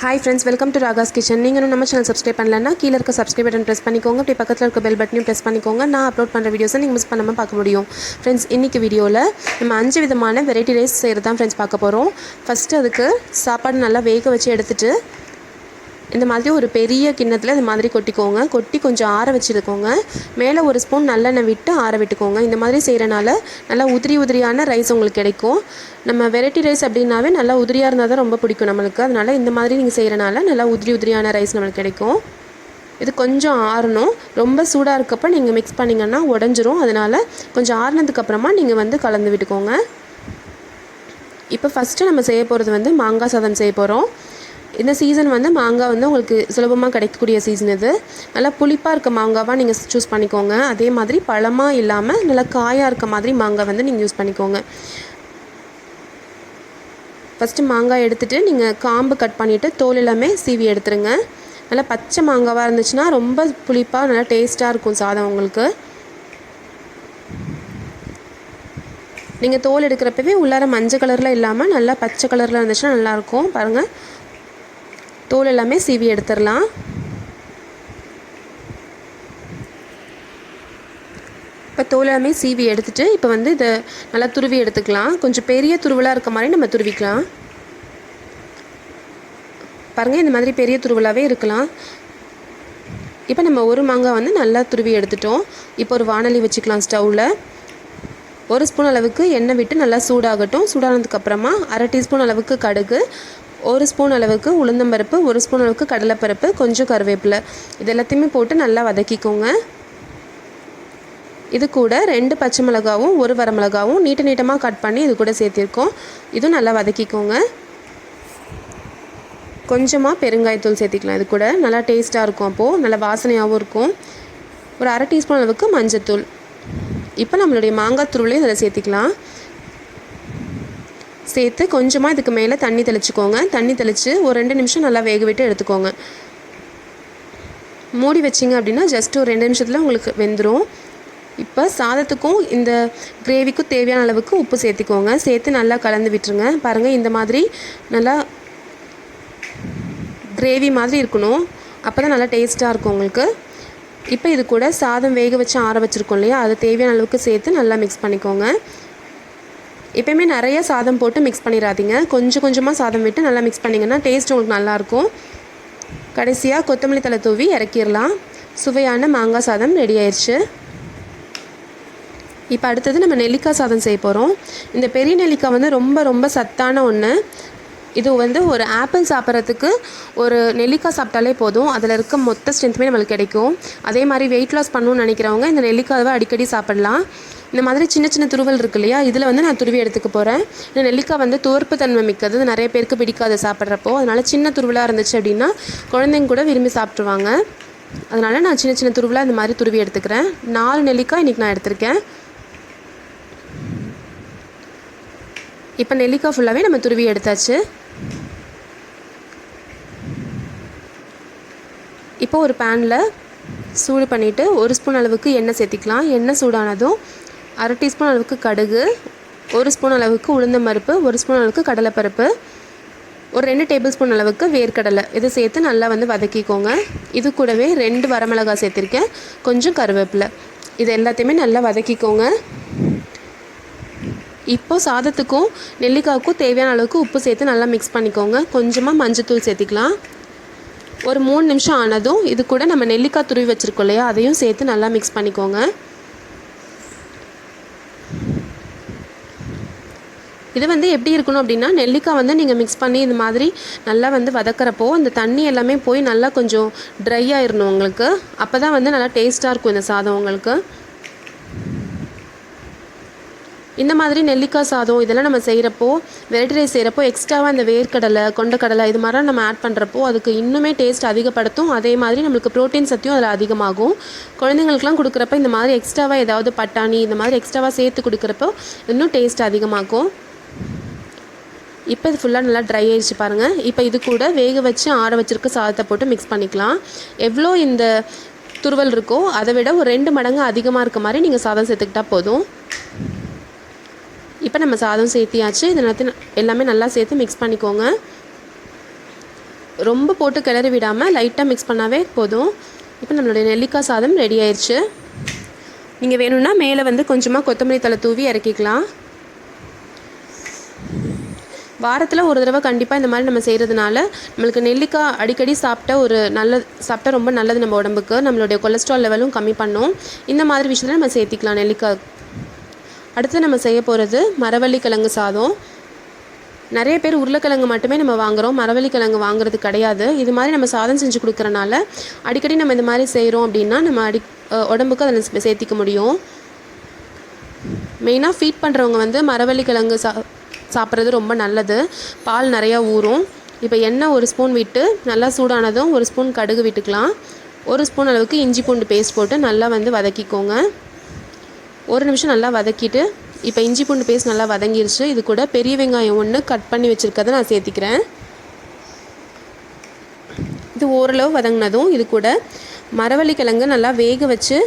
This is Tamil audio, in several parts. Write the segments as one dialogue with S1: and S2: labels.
S1: Hi friends, welcome to Ragas Kitchen. நீங்க இன்னும் நம்ம சேனல் சப்ஸ்கிரைப் பண்ணலனா கீழ இருக்க சப்ஸ்கிரைப் பட்டன் பிரஸ் பண்ணிக்கோங்க. அப்படியே பக்கத்துல இருக்க பெல் பட்டனையும் பிரஸ் பண்ணிக்கோங்க. நான் அப்லோட் பண்ற வீடியோஸை நீங்க மிஸ் பண்ணாம பார்க்க முடியும். फ्रेंड्स, இன்னைக்கு வீடியோல நம்ம 5 விதமான வெரைட்டி ரைஸ் செய்யறது தான் फ्रेंड्स பார்க்க போறோம். ஃபர்ஸ்ட் அதுக்கு சாப்பாடு நல்லா வேக வச்சு எடுத்துட்டு இந்த மாதிரி ஒரு பெரிய கிண்ணத்துல இந்த மாதிரி கொட்டிக்கோங்க. கொட்டி கொஞ்சம் ஆற வச்சிருக்கோங்க. மேலே ஒரு ஸ்பூன் நல்லெண்ணெய் விட்டு ஆற விட்டுக்கோங்க. இந்த மாதிரி செய்யறனால நல்லா உதிரியான ரைஸ் உங்களுக்கு கிடைக்கும். நம்ம வெரைட்டி ரைஸ் அப்படினாவே நல்லா உதிரியா இருந்தா தான் ரொம்ப பிடிக்கும் நமக்கு. அதனால இந்த மாதிரி நீங்க செய்யறனால நல்லா உதிரியான ரைஸ் நமக்கு கிடைக்கும். இது கொஞ்சம் ஆறணும். ரொம்ப சூடா இருக்கப்ப நீங்க மிக்ஸ் பண்ணீங்கன்னா உடைஞ்சிரும். அதனால கொஞ்சம் ஆறுனதுக்கு அப்புறமா நீங்க கலந்து விட்டுக்கோங்க. இப்போ ஃபர்ஸ்ட் நம்ம செய்ய போறது மாங்காய் சாதம் செய்ய போறோம். இந்த சீசன் மாங்காய் உங்களுக்கு சுலபமாக கிடைக்கக்கூடிய சீசன் இது. நல்லா புளிப்பாக இருக்க மாங்காவாக நீங்கள் சூஸ் பண்ணிக்கோங்க. அதே மாதிரி பழமாக இல்லாமல் நல்லா காயாக இருக்க மாதிரி மாங்காய் நீங்கள் யூஸ் பண்ணிக்கோங்க. ஃபஸ்ட்டு மாங்காய் எடுத்துகிட்டு நீங்கள் காம்பு கட் பண்ணிவிட்டு தோல் எல்லாமே சீவி எடுத்துருங்க. நல்லா பச்சை மாங்காவாக இருந்துச்சுன்னா ரொம்ப புளிப்பாக நல்லா டேஸ்ட்டாக இருக்கும் சாதம் உங்களுக்கு. நீங்கள் தோல் எடுக்கிறப்பவே உள்ளார மஞ்சள் கலரில் இல்லாமல் நல்லா பச்சை கலரில் இருந்துச்சுன்னா நல்லாயிருக்கும். பாருங்கள், தோல் எல்லாமே சீவி எடுத்துடலாம். இப்போ தோல் எல்லாமே சீவி எடுத்துட்டு இப்போ இதை நல்லா துருவி எடுத்துக்கலாம். கொஞ்சம் பெரிய துருவலாக இருக்க மாதிரி நம்ம துருவிக்கலாம். பாருங்கள், இந்த மாதிரி பெரிய துருவலாகவே இருக்கலாம். இப்போ நம்ம ஒரு மாங்காய் நல்லா துருவி எடுத்துட்டோம். இப்போ ஒரு வாணலி வச்சுக்கலாம். ஸ்டவ்வில் 1 ஸ்பூன் அளவுக்கு எண்ணெய் விட்டு நல்லா சூடாகட்டும். சூடானதுக்கப்புறமா 1/2 டீஸ்பூன் அளவுக்கு கடுகு, 1 ஸ்பூன் அளவுக்கு உளுந்தம்பருப்பு, 1 ஸ்பூன் அளவுக்கு கடலைப்பருப்பு, கொஞ்சம் கருவேப்பிலை, இது எல்லாத்தையுமே போட்டு நல்லா வதக்கிக்கோங்க. இது கூட 2 பச்சை மிளகாவும் 1 வரமிளகாவும் நீட்டமாக கட் பண்ணி இது கூட சேர்த்திருக்கோம். இதுவும் நல்லா வதக்கிக்கோங்க. கொஞ்சமாக பெருங்காயத்தூள் சேர்த்திக்கலாம். இது கூட நல்லா டேஸ்ட்டாக இருக்கும். அப்போது நல்லா வாசனையாகவும் இருக்கும். ஒரு 1/2 டீஸ்பூன் அளவுக்கு மஞ்சத்தூள். இப்போ நம்மளுடைய மாங்காய் துருவலையும் இதில் சேர்த்திக்கலாம். சேர்த்து கொஞ்சமாக இதுக்கு மேலே தண்ணி தெளிச்சுக்கோங்க. தண்ணி தெளித்து ஒரு 2 நிமிஷம் நல்லா வேக விட்டு எடுத்துக்கோங்க. மூடி வச்சிங்க அப்படின்னா ஜஸ்ட் ஒரு 2 நிமிஷத்தில் உங்களுக்கு வெந்துடும். இப்போ சாதத்துக்கும் இந்த கிரேவிக்கும் தேவையான அளவுக்கு உப்பு சேர்த்திக்கோங்க. சேர்த்து நல்லா கலந்து விட்டுருங்க. பாருங்கள், இந்த மாதிரி நல்லா கிரேவி மாதிரி இருக்கணும். அப்போ தான் நல்லா டேஸ்ட்டாக இருக்கும் உங்களுக்கு. இப்போ இது கூட சாதம் வேக வச்சு ஆற வச்சுருக்கோம் இல்லையா, அது தேவையான அளவுக்கு சேர்த்து நல்லா மிக்ஸ் பண்ணிக்கோங்க. எப்போயுமே நிறைய சாதம் போட்டு மிக்ஸ் பண்ணிடாதீங்க. கொஞ்சமாக சாதம் விட்டு நல்லா மிக்ஸ் பண்ணிங்கன்னா டேஸ்ட் உங்களுக்கு நல்லாயிருக்கும். கடைசியாக கொத்தமல்லி தழை தூவி இறக்கிடலாம். சுவையான மாங்காய் சாதம் ரெடி ஆயிடுச்சு. இப்போ அடுத்தது நம்ம நெல்லிக்காய் சாதம் செய்ய போகிறோம். இந்த பெரிய நெல்லிக்காய் ரொம்ப சத்தான ஒன்று. இது ஒரு ஆப்பிள் சாப்பிட்றதுக்கு ஒரு நெல்லிக்காய் சாப்பிட்டாலே போதும். அதில் இருக்க மொத்த ஸ்ட்ரென்த்துமே நம்மளுக்கு கிடைக்கும். அதே மாதிரி வெயிட் லாஸ் பண்ணணும்னு நினைக்கிறவங்க இந்த நெல்லிக்காவை அடிக்கடி சாப்பிடலாம். இந்த மாதிரி சின்ன துருவல் இருக்கு இல்லையா, இதில் நான் துருவி எடுத்துக்க போகிறேன். இந்த நெல்லிக்காய் துவர்ப்பு தன்மை மிக்கது. நிறைய பேருக்கு பிடிக்காது சாப்பிட்றப்போ. அதனால் சின்ன துருவலாக இருந்துச்சு அப்படின்னா குழந்தைங்க கூட விரும்பி சாப்பிட்ருவாங்க. அதனால் நான் சின்ன துருவலாக இந்த மாதிரி துருவி எடுத்துக்கிறேன். 4 நெல்லிக்காய் இன்றைக்கி நான் எடுத்திருக்கேன். இப்போ நெல்லிக்காய் ஃபுல்லாகவே நம்ம துருவி எடுத்தாச்சு. இப்போ ஒரு பேனில் சூடு பண்ணிவிட்டு 1 ஸ்பூன் அளவுக்கு எண்ணெய் சேர்த்திக்கலாம். எண்ணெய் சூடானதும் 1/2 டீஸ்பூன் அளவுக்கு கடுகு, 1 ஸ்பூன் அளவுக்கு உளுந்தம்பருப்பு, 1 ஸ்பூன் அளவுக்கு கடலைப்பருப்பு, ஒரு 2 டேபிள் ஸ்பூன் அளவுக்கு வேர்க்கடலை, இதை சேர்த்து நல்லா வதக்கிக்கோங்க. இது கூடவே 2 வரமிளகாய் சேர்த்திருக்கேன், கொஞ்சம் கருவேப்பிலை, இது எல்லாத்தையுமே நல்லா வதக்கிக்கோங்க. இப்போ சாதத்துக்கும் நெல்லிக்காய்க்கும் தேவையான அளவுக்கு உப்பு சேர்த்து நல்லா மிக்ஸ் பண்ணிக்கோங்க. கொஞ்சமாக மஞ்சத்தூள் சேர்த்திக்கலாம். ஒரு 3 நிமிஷம் ஆனதும் இது கூட நம்ம நெல்லிக்காய் துருவி வச்சுருக்கோம் இல்லையா, அதையும் சேர்த்து நல்லா மிக்ஸ் பண்ணிக்கோங்க. இது எப்படி இருக்கணும் அப்படின்னா, நெல்லிக்காய் நீங்கள் மிக்ஸ் பண்ணி இந்த மாதிரி நல்லா வதக்கிறப்போ அந்த தண்ணி எல்லாமே போய் நல்லா கொஞ்சம் ட்ரை ஆயிடணும் உங்களுக்கு. அப்போ தான் நல்லா டேஸ்ட்டாக இருக்கும் இந்த சாதம் உங்களுக்கு. இந்த மாதிரி நெல்லிக்காய் சாதம் இதெல்லாம் நம்ம செய்கிறப்போ, வெரைட்டி ரைஸ் செய்கிறப்போ எக்ஸ்ட்ராவாக இந்த வேர்க்கடலை, கொண்டக்கடலை இது மாதிரிலாம் நம்ம ஆட் பண்ணுறப்போ அதுக்கு இன்னுமே டேஸ்ட் அதிகப்படுத்தும். அதே மாதிரி நம்மளுக்கு ப்ரோட்டீன் சத்தியும் அதில் அதிகமாகும். குழந்தைங்களுக்குலாம் கொடுக்குறப்ப இந்த மாதிரி எக்ஸ்ட்ராவாக ஏதாவது பட்டாணி இந்த மாதிரி எக்ஸ்ட்ராவாக சேர்த்து கொடுக்குறப்போ இன்னும் டேஸ்ட் அதிகமாகும். இப்போ இது ஃபுல்லாக நல்லா ட்ரை ஆயிடுச்சு பாருங்கள். இப்போ இது கூட வேக வச்சு ஆற வச்சுருக்க சாதத்தை போட்டு மிக்ஸ் பண்ணிக்கலாம். எவ்வளோ இந்த துருவல் இருக்கோ அதை விட ஒரு 2 மடங்கு அதிகமாக இருக்க மாதிரி நீங்கள் சாதம் சேர்த்துக்கிட்டால் போதும். இப்போ நம்ம சாதம் சேர்த்தியாச்சு. இது எல்லாமே நல்லா சேர்த்து மிக்ஸ் பண்ணிக்கோங்க. ரொம்ப போட்டு கிளறி விடாமல் லைட்டாக மிக்ஸ் பண்ணாவே போதும். இப்போ நம்மளுடைய நெல்லிக்காய் சாதம் ரெடி ஆயிடுச்சு. நீங்கள் வேணும்னா மேலே வந்து கொஞ்சமாக கொத்தமல்லி தழை தூவி இறக்கிக்கலாம். வாரத்தில் ஒரு தடவை கண்டிப்பாக இந்த மாதிரி நம்ம செய்கிறதுனால நம்மளுக்கு நெல்லிக்காய் அடிக்கடி சாப்பிட்டா ரொம்ப நல்லது நம்ம உடம்புக்கு. நம்மளுடைய கொலஸ்ட்ரால் லெவலும் கம்மி பண்ணும். இந்த மாதிரி விஷயத்தில் நம்ம சேர்த்திக்கலாம் நெல்லிக்காய். அடுத்து நம்ம செய்ய போகிறது மரவள்ளி கிழங்கு சாதம். நிறைய பேர் உருளைக்கிழங்கு மட்டுமே நம்ம வாங்குகிறோம், மரவள்ளி கிழங்கு வாங்குறது கிடையாது. இது மாதிரி நம்ம சாதம் செஞ்சு கொடுக்குறனால அடிக்கடி நம்ம இந்த மாதிரி செய்கிறோம் அப்படின்னா நம்ம உடம்புக்கு அதில் சேர்த்திக்க முடியும். மெயினாக ஃபீட் பண்ணுறவங்க வந்து மரவள்ளி கிழங்கு சாப்பிட்றது ரொம்ப நல்லது. பால் நிறையா ஊறும். இப்போ எண்ணெய் 1 ஸ்பூன் விட்டு நல்லா சூடானதும் 1 ஸ்பூன் கடுகு விட்டுக்கலாம். 1 ஸ்பூன் அளவுக்கு இஞ்சி பூண்டு பேஸ்ட் போட்டு நல்லா வந்து வதக்கிக்கோங்க. 1 நிமிஷம் நல்லா வதக்கிட்டு இப்போ இஞ்சி பூண்டு பேஸ்ட் நல்லா வதங்கிருச்சு. இது கூட பெரிய வெங்காயம் 1 கட் பண்ணி வச்சுருக்கதை நான் சேர்த்திக்கிறேன். இது ஓரளவு வதங்கினதும் இது கூட மரவள்ளி கிழங்கு நல்லா வேக வச்சு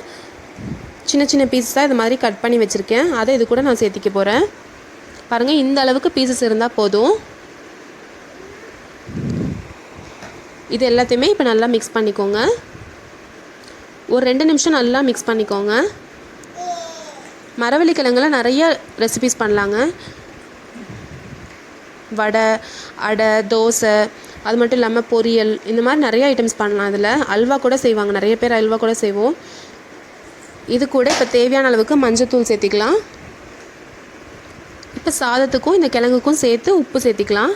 S1: சின்ன சின்ன பீஸாக இது மாதிரி கட் பண்ணி வச்சுருக்கேன். அதை இது கூட நான் சேர்த்திக்க போகிறேன். பாருங்கள், இந்த அளவுக்கு பீசஸ் இருந்தால் போதும். இது எல்லாத்தையுமே இப்போ நல்லா மிக்ஸ் பண்ணிக்கோங்க. ஒரு 2 நிமிஷம் நல்லா மிக்ஸ் பண்ணிக்கோங்க. மரவள்ளி கிழங்குல நிறைய ரெசிபிஸ் பண்ணலாங்க. வடை, அடை, தோசை, அது மட்டும் இல்லாமல் பொரியல், இந்த மாதிரி நிறைய ஐட்டம்ஸ் பண்ணலாம். அதில் அல்வா கூட செய்வாங்க, நிறைய பேர் அல்வா கூட செய்வோம். இது கூட இப்போ தேவையான அளவுக்கு மஞ்சத்தூள் சேர்த்திக்கலாம். இப்போ சாதத்துக்கும் இந்த கிழங்குக்கும் சேர்த்து உப்பு சேர்த்திக்கலாம்.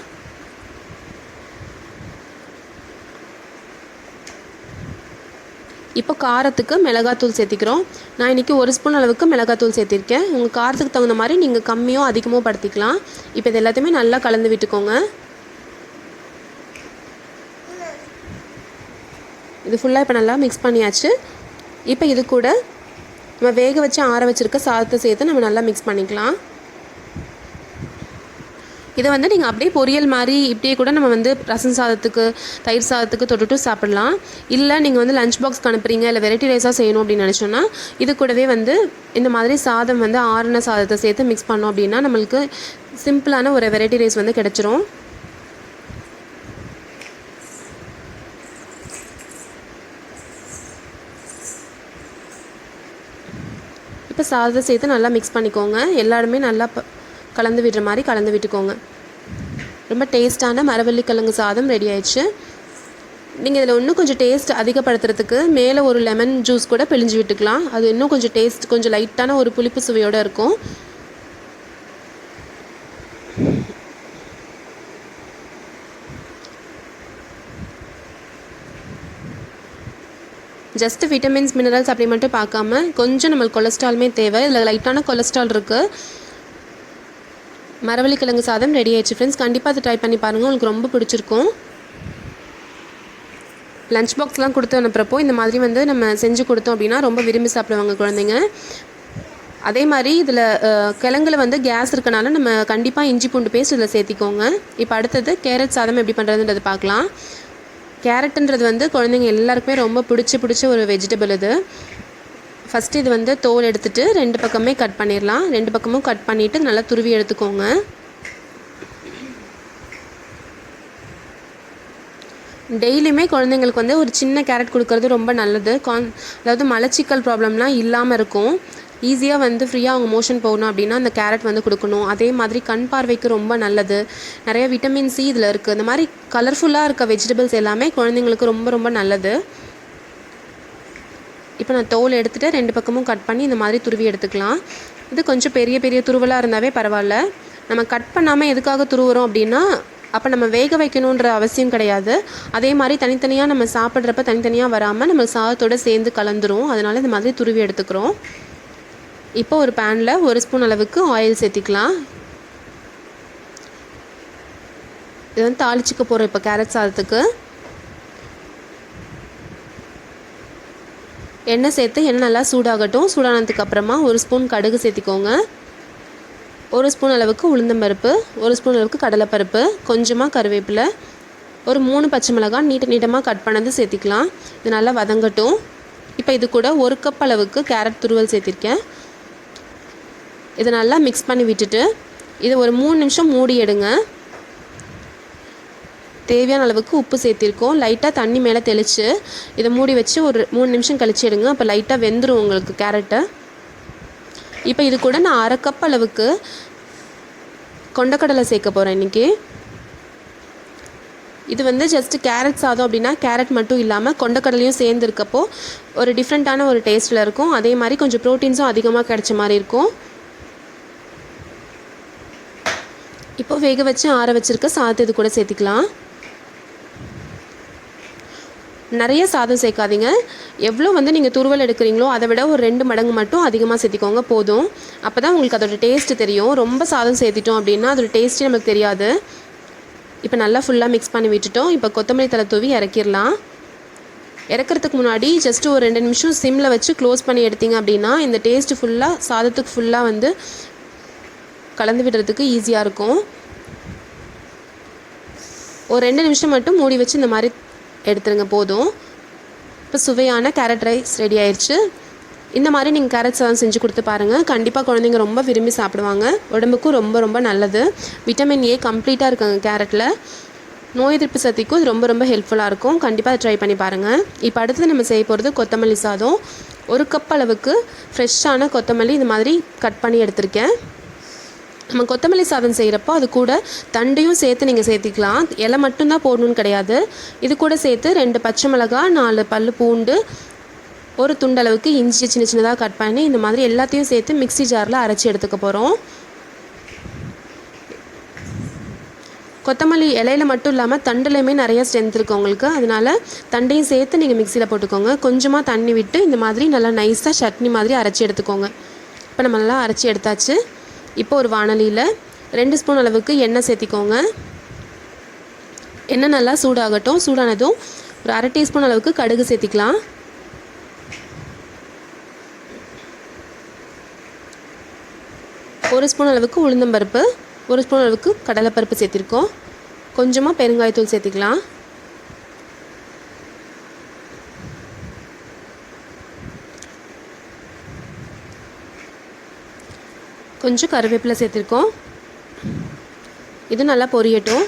S1: இப்போ காரத்துக்கு மிளகாத்தூள் சேர்த்திக்கிறோம். நான் இன்றைக்கி 1 ஸ்பூன் அளவுக்கு மிளகாத்தூள் சேர்த்திருக்கேன். உங்கள் காரத்துக்கு தகுந்த மாதிரி நீங்கள் கம்மியோ அதிகமோ படுத்திக்கலாம். இப்போ இது எல்லாத்தையுமே நல்லா கலந்து விட்டுக்கோங்க. இது ஃபுல்லாக இப்போ நல்லா மிக்ஸ் பண்ணியாச்சு. இப்போ இது கூட நம்ம வேக வச்சு ஆற வச்சுருக்க சாதத்தை சேர்த்து நம்ம நல்லா மிக்ஸ் பண்ணிக்கலாம். இதை வந்து நீங்கள் அப்படியே பொரியல் மாதிரி இப்படியே கூட நம்ம வந்து ரசம் சாதத்துக்கு, தயிர் சாதத்துக்கு தொட்டுட்டு சாப்பிட்லாம். இல்லை நீங்கள் வந்து லஞ்ச் பாக்ஸ்க்கு அனுப்புறீங்க, இல்லை வெரைட்டி ரைஸாக செய்யணும் அப்படின்னு நினச்சோன்னா இது கூடவே வந்து இந்த மாதிரி சாதம் வந்து ஆறின சாதத்தை சேர்த்து மிக்ஸ் பண்ணோம் அப்படின்னா நம்மளுக்கு சிம்பிளான ஒரு வெரைட்டி ரைஸ் வந்து கிடச்சிரும். இப்போ சாதத்தை சேர்த்து நல்லா மிக்ஸ் பண்ணிக்கோங்க. எல்லாருமே நல்லா கலந்து விடுற மாதிரி கலந்து விட்டுக்கோங்க. ரொம்ப டேஸ்ட்டான மரவள்ளி கிழங்கு சாதம் ரெடி ஆயிடுச்சு. நீங்கள் இதில் இன்னும் கொஞ்சம் டேஸ்ட் அதிகப்படுத்துறதுக்கு மேலே ஒரு லெமன் ஜூஸ் கூட பிழிஞ்சு விட்டுக்கலாம். அது இன்னும் கொஞ்சம் டேஸ்ட், கொஞ்சம் லைட்டான ஒரு புளிப்பு சுவையோடு இருக்கும். ஜஸ்ட் விட்டமின்ஸ், மினரல்ஸ் அப்படி மட்டும் பார்க்காம கொஞ்சம் நம்மளுக்கு கொலஸ்ட்ராலுமே தேவை. இதில் லைட்டான கொலஸ்ட்ரால் இருக்குது. மரவள்ளி கிழங்கு சாதம் ரெடி ஆயிடுச்சு ஃப்ரெண்ட்ஸ். கண்டிப்பாக அதை ட்ரை பண்ணி பாருங்கள், உங்களுக்கு ரொம்ப பிடிச்சிருக்கும். லஞ்ச் பாக்ஸ்லாம் கொடுத்து அனுப்புகிறப்போ இந்த மாதிரி வந்து நம்ம செஞ்சு கொடுத்தோம் அப்படின்னா ரொம்ப விரும்பி சாப்பிடுவாங்க குழந்தைங்க. அதே மாதிரி இதில் கிழங்குல வந்து கேஸ் இருக்கனால நம்ம கண்டிப்பாக இஞ்சி பூண்டு பேஸ்ட் இதில் சேர்த்திக்கோங்க. இப்போ அடுத்தது கேரட் சாதம் எப்படி பண்ணுறதுன்றது பார்க்கலாம். கேரட்டுன்றது வந்து குழந்தைங்க எல்லாருக்குமே ரொம்ப பிடிச்ச ஒரு வெஜிடபிள். இது ஃபஸ்ட்டு இது வந்து தோல் எடுத்துகிட்டு 2 பக்கமே கட் பண்ணிடலாம். 2 பக்கமும் கட் பண்ணிவிட்டு நல்லா துருவி எடுத்துக்கோங்க. டெய்லியுமே குழந்தைங்களுக்கு வந்து ஒரு சின்ன கேரட் கொடுக்கறது ரொம்ப நல்லது. அதாவது மலச்சிக்கல் ப்ராப்ளம்லாம் இல்லாமல் இருக்கும். ஈஸியாக வந்து ஃப்ரீயாக அவங்க மோஷன் போகணும் அப்படின்னா அந்த கேரட் வந்து கொடுக்கணும். அதே மாதிரி கண் பார்வைக்கு ரொம்ப நல்லது. நிறைய விட்டமின் சி இதில் இருக்குது. இந்த மாதிரி கலர்ஃபுல்லாக இருக்க வெஜிடபிள்ஸ் எல்லாமே குழந்தைங்களுக்கு ரொம்ப நல்லது. இப்போ நான் தோல் எடுத்துகிட்டு 2 பக்கமும் கட் பண்ணி இந்த மாதிரி துருவி எடுத்துக்கலாம். இது கொஞ்சம் பெரிய துருவலாக இருந்தாவே பரவாயில்ல. நம்ம கட் பண்ணாமல் எதுக்காக துருவுறோம் அப்படின்னா அப்போ நம்ம வேக வைக்கணுன்ற அவசியம் கிடையாது. அதே மாதிரி தனித்தனியாக நம்ம சாப்பிட்றப்ப தனித்தனியாக வராமல் நம்ம சாதத்தோடு சேர்ந்து கலந்துரும். அதனால் இந்த மாதிரி துருவி எடுத்துக்கிறோம். இப்போ ஒரு பேனில் 1 ஸ்பூன் அளவுக்கு ஆயில் சேர்த்திக்கலாம். இது வந்து தாளிச்சிக்க போகிறோம் இப்போ கேரட் சாதத்துக்கு. எண்ணெய் சேர்த்து எண்ணெய் நல்லா சூடாகட்டும். சூடானதுக்கு அப்புறமா 1 ஸ்பூன் கடுகு சேர்த்திக்கோங்க. 1 ஸ்பூன் அளவுக்கு உளுந்தம்பருப்பு, 1 ஸ்பூன் அளவுக்கு கடலைப்பருப்பு, கொஞ்சமாக கருவேப்பிலை, ஒரு 3 பச்சை மிளகாய் நீட்டமாக கட் பண்ணது சேர்த்திக்கலாம். இது நல்லா வதங்கட்டும். இப்போ இது கூட 1 கப் அளவுக்கு கேரட் துருவல் சேர்த்திருக்கேன். இதை நல்லா மிக்ஸ் பண்ணி விட்டுட்டு இதை ஒரு 3 நிமிஷம் மூடி எடுங்க. தேவையான அளவுக்கு உப்பு சேர்த்திருக்கோம். லைட்டாக தண்ணி மேலே தெளித்து இதை மூடி வச்சு ஒரு 3 நிமிஷம் கழிச்சு எடுங்க. அப்போ லைட்டாக வெந்துடும் உங்களுக்கு கேரட்டை. இப்போ இது கூட நான் 1/2 கப் அளவுக்கு கொண்டக்கடலை சேர்க்க போகிறேன் இன்றைக்கி. இது வந்து ஜஸ்ட்டு கேரட் சாதம் அப்படின்னா கேரட் மட்டும் இல்லாமல் கொண்டக்கடலையும் சேர்ந்துருக்கப்போ ஒரு டிஃப்ரெண்ட்டான ஒரு டேஸ்ட்டில் இருக்கும். அதே மாதிரி கொஞ்சம் ப்ரோட்டீன்ஸும் அதிகமாக கிடைச்ச மாதிரி இருக்கும். இப்போ வேக வச்சு ஆற வச்சுருக்க சாதத்தை இது கூட சேர்த்திக்கலாம். நிறைய சாதம் சேர்க்காதீங்க. எவ்வளோ வந்து நீங்கள் துருவல் எடுக்கிறீங்களோ அதை விட ஒரு 2 மடங்கு மட்டும் அதிகமாக சேர்த்திக்கோங்க போதும். அப்போ தான் உங்களுக்கு அதோட டேஸ்ட்டு தெரியும். ரொம்ப சாதம் சேர்த்திட்டோம் அப்படின்னா அதோட டேஸ்ட்டே நமக்கு தெரியாது. இப்போ நல்லா ஃபுல்லாக மிக்ஸ் பண்ணி விட்டுட்டோம். இப்போ கொத்தமல்லி தழை தூவி இறக்கிடலாம். இறக்கிறதுக்கு முன்னாடி ஜஸ்ட்டு ஒரு 2 நிமிஷம் சிம்மில் வச்சு க்ளோஸ் பண்ணி எடுத்திங்க அப்படின்னா இந்த டேஸ்ட்டு ஃபுல்லாக சாதத்துக்கு ஃபுல்லாக வந்து கலந்து விடுறதுக்கு ஈஸியாக இருக்கும். ஒரு 2 நிமிஷம் மட்டும் மூடி வச்சு இந்த மாதிரி எடுத்துருங்க போதும். இப்போ சுவையான கேரட் ரைஸ் ரெடி ஆயிடுச்சு. இந்த மாதிரி நீங்கள் கேரட் சாதம் செஞ்சு கொடுத்து பாருங்கள். கண்டிப்பாக குழந்தைங்க ரொம்ப விரும்பி சாப்பிடுவாங்க. உடம்புக்கும் ரொம்ப ரொம்ப நல்லது. விட்டமின் ஏ கம்ப்ளீட்டாக இருக்குங்க கேரட்டில். நோய் எதிர்ப்பு சக்திக்கும் இது ரொம்ப ரொம்ப ஹெல்ப்ஃபுல்லாக இருக்கும். கண்டிப்பாக ட்ரை பண்ணி பாருங்கள். இப்போ அடுத்தது நம்ம செய்ய போகிறது கொத்தமல்லி சாதம். 1 கப் அளவுக்கு ஃப்ரெஷ்ஷான கொத்தமல்லி இந்த மாதிரி கட் பண்ணி எடுத்திருக்கேன். நம்ம கொத்தமல்லி சாதம் செய்கிறப்போ அது கூட தண்டையும் சேர்த்து நீங்கள் சேர்த்திக்கலாம். இலை மட்டும்தான் போடணுன்னு கிடையாது. இது கூட சேர்த்து 2 பச்சை மிளகாய், 4 பல் பூண்டு, ஒரு துண்டளவுக்கு இஞ்சி சின்ன சின்னதாக கட் பண்ணி இந்த மாதிரி எல்லாத்தையும் சேர்த்து மிக்ஸி ஜாரில் அரைச்சி எடுத்துக்க போகிறோம். கொத்தமல்லி இலையில் மட்டும் இல்லாமல் தண்டுலையுமே நிறைய ஸ்ட்ரென்த் இருக்குது உங்களுக்கு. அதனால் தண்டையும் சேர்த்து நீங்கள் மிக்சியில் போட்டுக்கோங்க. கொஞ்சமாக தண்ணி விட்டு இந்த மாதிரி நல்லா நைஸாக சட்னி மாதிரி அரைச்சி எடுத்துக்கோங்க. இப்போ நம்ம நல்லா அரைச்சி எடுத்தாச்சு. இப்போ ஒரு வாணலியில் 2 ஸ்பூன் அளவுக்கு எண்ணெய் சேர்த்திக்கோங்க. எண்ணெய் நல்லா சூடாகட்டும். சூடானதும் ஒரு 1/2 டீஸ்பூன் அளவுக்கு கடுகு சேர்த்திக்கலாம். 1 ஸ்பூன் அளவுக்கு உளுந்தம்பருப்பு, 1 ஸ்பூன் அளவுக்கு கடலைப்பருப்பு சேர்த்திருக்கோம். கொஞ்சமாக பெருங்காயத்தூள் சேர்த்திக்கலாம். கொஞ்சம் கருவேப்பிலை சேர்த்திருக்கோம். இது நல்லா பொரியட்டும்.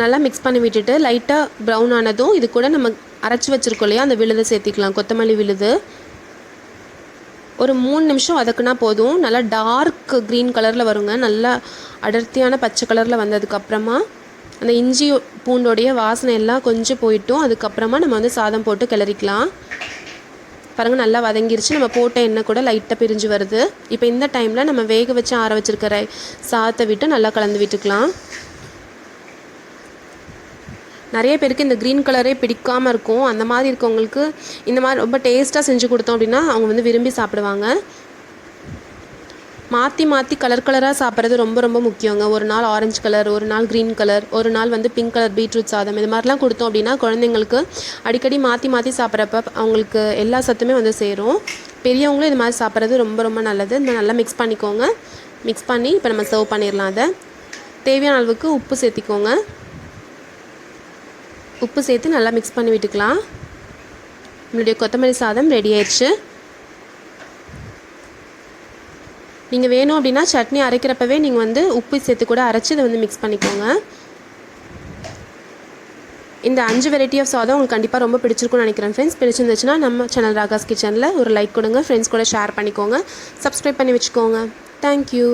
S1: நல்லா மிக்ஸ் பண்ணி விட்டுட்டு லைட்டாக ப்ரௌன் ஆனதும் இது கூட நம்ம அரைச்சி வச்சுருக்கோம் இல்லையா அந்த விழுதை சேர்த்திக்கலாம். கொத்தமல்லி விழுது ஒரு 3 நிமிஷம் வதக்குனா போதும். நல்லா டார்க் க்ரீன் கலரில் வருங்க. நல்லா அடர்த்தியான பச்சை கலரில் வந்ததுக்கப்புறமா அந்த இஞ்சி பூண்டோடைய வாசனை எல்லாம் கொஞ்சம் போயிட்டும். அதுக்கப்புறமா நம்ம வந்து சாதம் போட்டு கிளறிக்கலாம். பாருங்கள் நல்லா வதங்கிருச்சு. நம்ம போட்ட எண்ணெய் கூட லைட்டாக பிரிஞ்சு வருது. இப்போ இந்த டைமில் நம்ம வேக வச்சு ஆற வச்சுருக்கிற சாதத்தை விட்டு நல்லா கலந்து விட்டுக்கலாம். நிறைய பேருக்கு இந்த க்ரீன் கலரே பிடிக்காமல் இருக்கும். அந்த மாதிரி இருக்கவங்களுக்கு இந்த மாதிரி ரொம்ப டேஸ்ட்டாக செஞ்சு கொடுத்தோம் அப்படின்னா அவங்க வந்து விரும்பி சாப்பிடுவாங்க. மாற்றி மாற்றி கலராக சாப்பிட்றது ரொம்ப ரொம்ப முக்கியங்க. ஒரு நாள் ஆரஞ்சு கலர், ஒரு நாள் க்ரீன் கலர், ஒரு நாள் வந்து பிங்க் கலர் பீட்ரூட் சாதம், இது மாதிரிலாம் கொடுத்தோம் அப்படின்னா குழந்தைங்களுக்கு அடிக்கடி மாற்றி மாற்றி சாப்பிட்றப்ப அவங்களுக்கு எல்லா சத்துமே வந்து சேரும். பெரியவங்களும் இது மாதிரி சாப்பிட்றது ரொம்ப ரொம்ப நல்லது. இந்த நல்லா மிக்ஸ் பண்ணிக்கோங்க. மிக்ஸ் பண்ணி இப்போ நம்ம சர்வ் பண்ணிடலாம். அதை தேவையான அளவுக்கு உப்பு சேர்த்திக்கோங்க. உப்பு சேர்த்து நல்லா மிக்ஸ் பண்ணி விட்டுக்கலாம். நம்மளுடைய கொத்தமல்லி சாதம் ரெடி ஆயிடுச்சு. நீங்கள் வேணும் அப்படின்னா சட்னி அரைக்கிறப்பவே நீங்கள் வந்து உப்பு சேர்த்து கூட அரைச்சி இதை வந்து மிக்ஸ் பண்ணிக்கோங்க. இந்த 5 வெரைட்டி ஆஃப் சாதம் உங்களுக்கு கண்டிப்பாக ரொம்ப பிடிச்சிருக்கும்னு நினைக்கிறேன் ஃப்ரெண்ட்ஸ். பிடிச்சிருந்துச்சுன்னா நம்ம சேனல் ராகாஸ் கிச்சனில் ஒரு லைக் கொடுங்க. ஃப்ரெண்ட்ஸ் கூட ஷேர் பண்ணிக்கோங்க. சப்ஸ்கிரைப் பண்ணி வச்சுக்கோங்க. தேங்க்யூ.